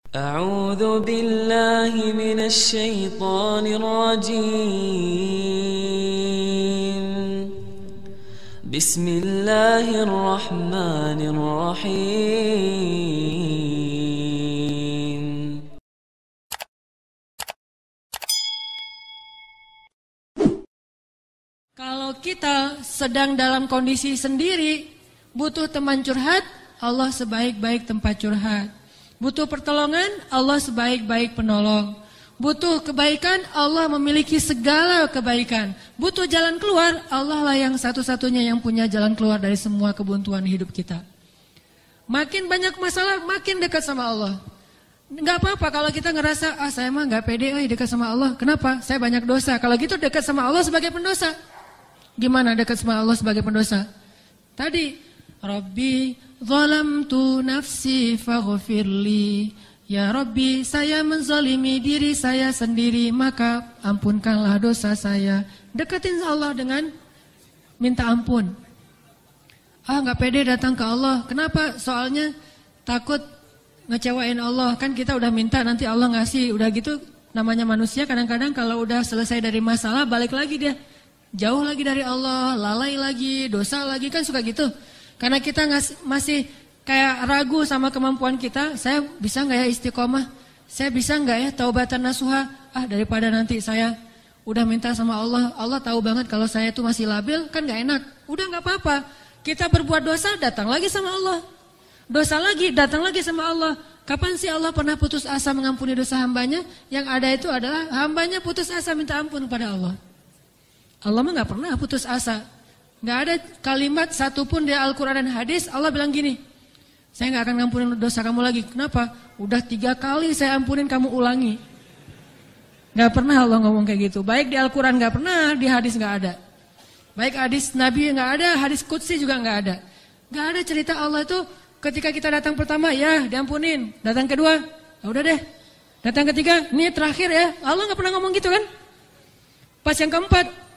أعوذ بالله من الشيطان الرجيم بسم الله الرحمن الرحيم. Kalau kita sedang dalam kondisi sendiri, butuh teman curhat, Allah sebaik-baik tempat curhat. Butuh pertolongan, Allah sebaik-baik penolong. Butuh kebaikan, Allah memiliki segala kebaikan. Butuh jalan keluar, Allah lah yang satu-satunya yang punya jalan keluar dari semua kebuntuan hidup kita. Makin banyak masalah, makin dekat sama Allah. Nggak apa-apa kalau kita ngerasa, saya mah nggak pede dekat sama Allah. Kenapa? Saya banyak dosa. Kalau gitu dekat sama Allah sebagai pendosa. Gimana dekat sama Allah sebagai pendosa? Tadi, Rabbi zalamtu nafsi faghfirli. Ya Rabbi, saya menzalimi diri saya sendiri, maka ampunkanlah dosa saya. Deketin Allah dengan minta ampun. Nggak pede datang ke Allah. Kenapa? Soalnya takut ngecewain Allah. Kan kita udah minta, nanti Allah ngasih. Udah gitu namanya manusia, kadang-kadang kalau udah selesai dari masalah, balik lagi dia. Jauh lagi dari Allah, lalai lagi, dosa lagi, kan suka gitu. Karena kita masih kayak ragu sama kemampuan kita, saya bisa nggak ya istiqomah? Saya bisa nggak ya taubatan nasuha? Daripada nanti saya udah minta sama Allah, Allah tahu banget kalau saya itu masih labil, kan nggak enak. Udah nggak apa-apa, kita berbuat dosa, datang lagi sama Allah. Dosa lagi, datang lagi sama Allah. Kapan sih Allah pernah putus asa mengampuni dosa hambanya? Yang ada itu adalah hambanya putus asa minta ampun kepada Allah. Allah mah nggak pernah putus asa. Nggak ada kalimat satupun di Al-Quran dan hadis Allah bilang gini, saya nggak akan ngampunin dosa kamu lagi. Kenapa? Udah 3 kali saya ampunin, kamu ulangi. Nggak pernah Allah ngomong kayak gitu. Baik di Al-Quran nggak pernah, di hadis nggak ada. Baik hadis Nabi nggak ada, hadis Qudsi juga nggak ada. Nggak ada cerita Allah itu ketika kita datang pertama, ya diampunin. Datang kedua, ya udah deh. Datang ketiga, ini terakhir ya. Allah nggak pernah ngomong gitu kan? Pas yang keempat,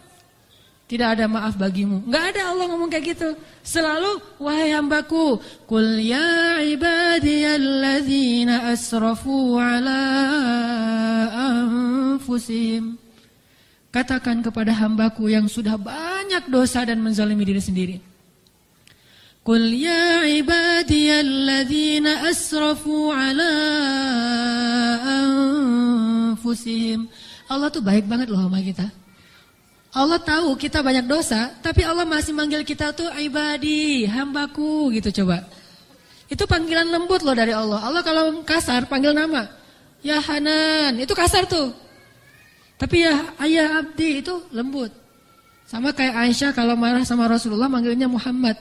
tidak ada maaf bagimu. Enggak ada Allah ngomong kayak gitu. Selalu, wahai hambaku, qul ya ibadiyalladzina asrafu ala anfusihim. Katakan kepada hambaku yang sudah banyak dosa dan menzalimi diri sendiri. Qul ya ibadiyalladzina asrafu ala anfusihim. Allah tuh baik banget loh sama kita. Allah tahu kita banyak dosa, tapi Allah masih manggil kita tuh ibadi, hambaku gitu coba. Itu panggilan lembut loh dari Allah. Allah kalau kasar panggil nama, ya Hanan, itu kasar tuh. Tapi ya ayah abdi itu lembut. Sama kayak Aisyah kalau marah sama Rasulullah manggilnya Muhammad.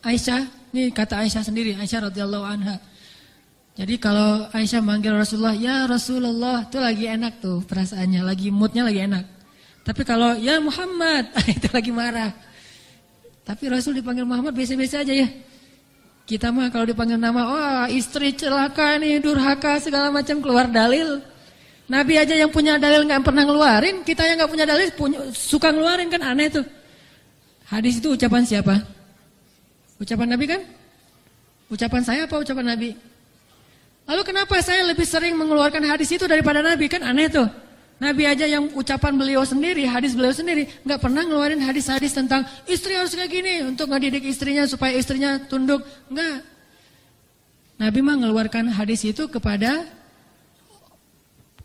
Aisyah, ini kata Aisyah sendiri, Aisyah radhiyallahu anha. Jadi kalau Aisyah manggil Rasulullah, ya Rasulullah, itu lagi enak tuh perasaannya, lagi moodnya lagi enak. Tapi kalau ya Muhammad, itu lagi marah. Tapi Rasul dipanggil Muhammad biasa-biasa aja ya. Kita mah kalau dipanggil nama, istri celaka nih, durhaka segala macam, keluar dalil. Nabi aja yang punya dalil nggak pernah ngeluarin, kita yang nggak punya dalil suka ngeluarin, kan aneh tuh. Hadis itu ucapan siapa? Ucapan Nabi kan? Ucapan saya apa ucapan Nabi? Lalu kenapa saya lebih sering mengeluarkan hadis itu daripada Nabi? Kan aneh tuh. Nabi aja yang ucapan beliau sendiri, hadis beliau sendiri, nggak pernah ngeluarin hadis-hadis tentang istri harus kayak gini untuk ngedidik istrinya supaya istrinya tunduk, nggak. Nabi mah ngeluarkan hadis itu kepada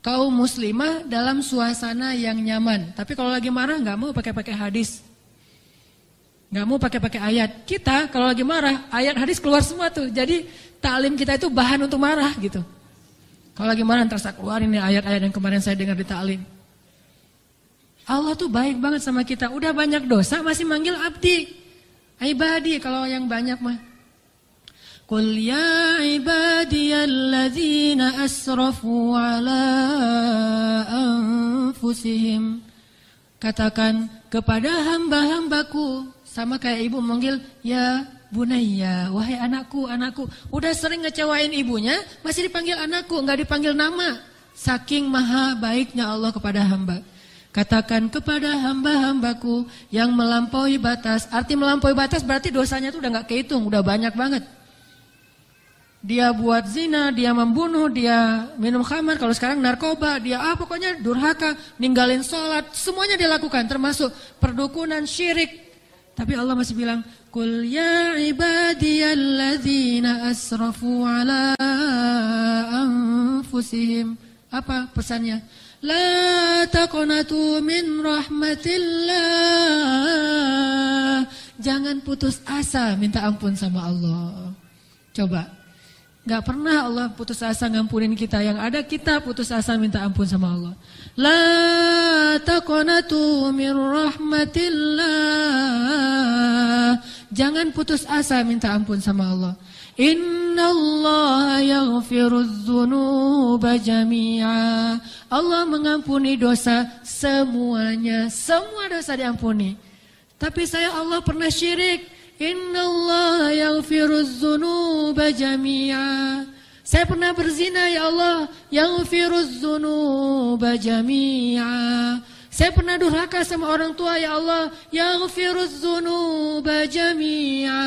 kaum muslimah dalam suasana yang nyaman. Tapi kalau lagi marah nggak mau pakai hadis, nggak mau pakai ayat. Kita kalau lagi marah ayat hadis keluar semua tuh. Jadi taklim kita itu bahan untuk marah gitu. Kalau lagi marah ntar saya keluarin nih ayat-ayat yang kemarin saya dengar di ta'lim. Allah tuh baik banget sama kita. Udah banyak dosa masih manggil abdi. Ibadi kalau yang banyak mah. Qul ya ibadiyalladzina asrafu ala anfusihim. Katakan kepada hamba-hambaku. Sama kayak ibu manggil ya Bunayya, wahai anakku, anakku. Udah sering ngecewain ibunya, masih dipanggil anakku, nggak dipanggil nama. Saking maha baiknya Allah kepada hamba. Katakan kepada hamba-hambaku yang melampaui batas. Arti melampaui batas berarti dosanya itu udah nggak kehitung, udah banyak banget. dia buat zina, dia membunuh, dia minum khamar, kalau sekarang narkoba, dia pokoknya durhaka, ninggalin sholat, semuanya dia lakukan, termasuk perdukunan, syirik. Tapi Allah masih bilang, Qul ya ibadiyalladzina asrafu ala anfusihim. Apa pesannya? La taqnatu min rahmatillah. Jangan putus asa minta ampun sama Allah. Coba. Gak pernah Allah putus asa ngampunin kita. Yang ada kita putus asa minta ampun sama Allah. La taqnatu min rahmatillah. Jangan putus asa minta ampun sama Allah. Innallaha yaghfirudz dzunuba jami'a. Allah mengampuni dosa semuanya. Semua dosa diampuni. Tapi Allah pernah syirik. Innallaha yaghfirudz dzunuba jami'a. Saya pernah berzina ya Allah, yaghfirudz dzunuba jami'a. Saya pernah durhaka sama orang tua ya Allah, yaghfirudz dzunuba jami'a.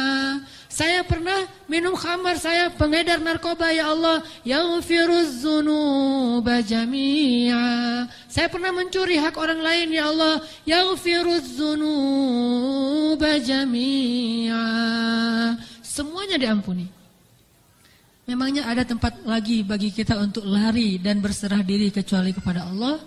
Saya pernah minum khamar, saya pengedar narkoba ya Allah, yaghfirudz dzunuba jami'a. Saya pernah mencuri hak orang lain ya Allah, yaghfirudz dzunuba jami'a. Semuanya diampuni. Memangnya ada tempat lagi bagi kita untuk lari dan berserah diri kecuali kepada Allah?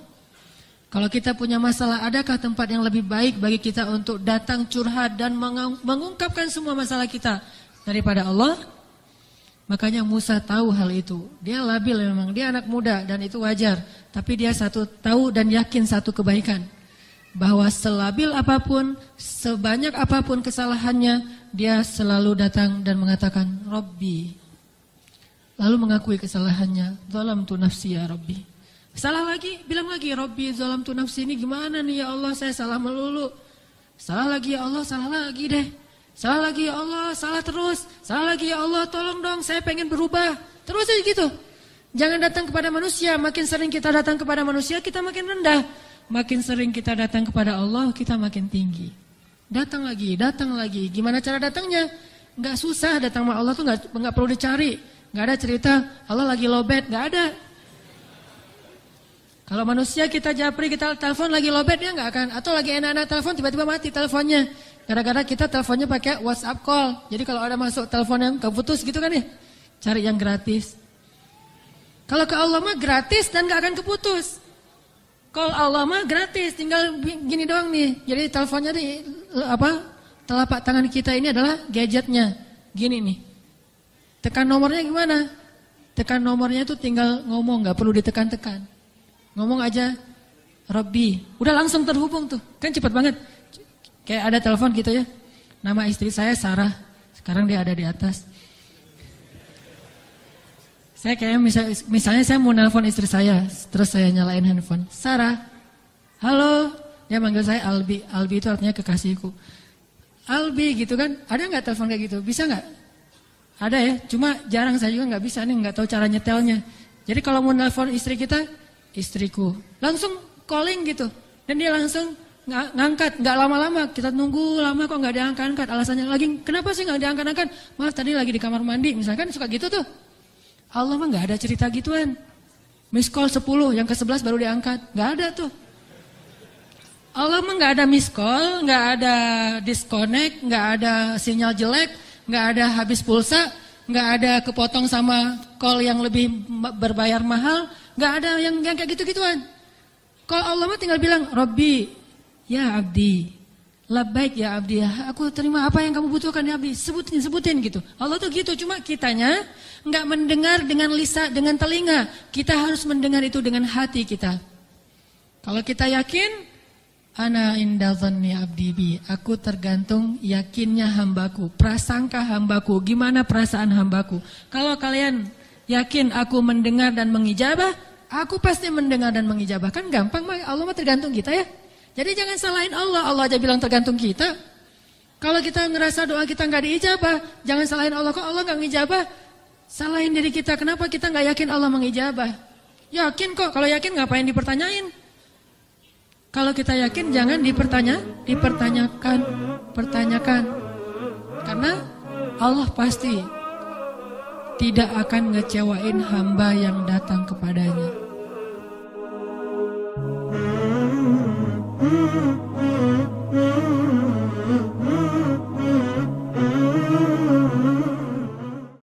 Kalau kita punya masalah, adakah tempat yang lebih baik bagi kita untuk datang curhat dan mengungkapkan semua masalah kita daripada Allah? Makanya Musa tahu hal itu. Dia labil memang, dia anak muda dan itu wajar. Tapi dia tahu dan yakin satu kebaikan. Bahwa selabil apapun, sebanyak apapun kesalahannya, dia selalu datang dan mengatakan, Rabbi. Lalu mengakui kesalahannya, zalamtu nafsi ya Rabbi. Salah lagi, bilang lagi, Rabbi zalamtu nafsi, ini gimana nih ya Allah, saya salah melulu. Salah lagi ya Allah, salah lagi deh. Salah lagi ya Allah, salah terus. Salah lagi ya Allah, tolong dong, saya pengen berubah. Terus aja gitu. Jangan datang kepada manusia, makin sering kita datang kepada manusia, kita makin rendah. Makin sering kita datang kepada Allah, kita makin tinggi. Datang lagi, gimana cara datangnya? Nggak susah, datang sama Allah tuh nggak perlu dicari. Nggak ada cerita, Allah lagi lowbat, nggak ada. Kalau manusia kita japri, kita telepon lagi lowbat, dia nggak akan. Atau lagi enak-enak telepon, tiba-tiba mati teleponnya. Gara-gara kita teleponnya pakai WhatsApp call. Jadi kalau ada masuk telepon yang keputus gitu kan ya, cari yang gratis. Kalau ke Allah mah gratis dan nggak akan keputus. Call Allah mah gratis, tinggal gini doang nih. Jadi teleponnya di telapak tangan kita ini adalah gadgetnya, gini nih. Tekan nomornya gimana? Tekan nomornya itu tinggal ngomong, nggak perlu ditekan-tekan. Ngomong aja, Rabbi, udah langsung terhubung tuh, kan cepat banget. Kayak ada telepon gitu ya. Nama istri saya Sarah, sekarang dia ada di atas. Saya kayak misalnya saya mau nelpon istri saya, terus saya nyalain handphone. Sarah, halo, dia manggil saya Albi. Albi itu artinya kekasihku. Albi gitu kan, ada nggak telepon kayak gitu? Bisa nggak? Ada ya, cuma jarang, saya juga nggak bisa nih, nggak tahu cara nyetelnya. Jadi kalau mau nelpon istri kita, istriku, langsung calling gitu, dan dia langsung ngangkat, nggak lama-lama, kita nunggu lama kok nggak diangkat-angkat, alasannya lagi, kenapa sih nggak diangkat-angkat? Maaf tadi lagi di kamar mandi, misalkan suka gitu tuh. Allah mah nggak ada cerita gituan. Miss call 10, yang ke-11 baru diangkat, nggak ada tuh. Allah mah nggak ada miss call, nggak ada disconnect, nggak ada sinyal jelek. Nggak ada habis pulsa, nggak ada kepotong sama call yang lebih berbayar mahal, nggak ada yang kayak gitu-gituan. Kalau Allah mah tinggal bilang, Rabbi, ya abdi, labbaik ya abdi, aku terima apa yang kamu butuhkan ya abdi, sebutin gitu. Allah tuh gitu, cuma kitanya nggak mendengar dengan lisan, dengan telinga. Kita harus mendengar itu dengan hati kita. Kalau kita yakin, ana inda dhanni abdi bi, aku tergantung yakinnya hambaku, prasangka hambaku, gimana perasaan hambaku. Kalau kalian yakin aku mendengar dan mengijabah, aku pasti mendengar dan mengijabah. Kan gampang, Allah mah tergantung kita ya. Jadi jangan salahin Allah, Allah aja bilang tergantung kita. Kalau kita ngerasa doa kita nggak diijabah, jangan salahin Allah, kok Allah nggak ngijabah. Salahin diri kita, kenapa kita nggak yakin Allah mengijabah. Yakin kok, kalau yakin ngapain dipertanyain. Kalau kita yakin jangan dipertanyakan. Karena Allah pasti. tidak akan ngecewain hamba yang datang kepadanya.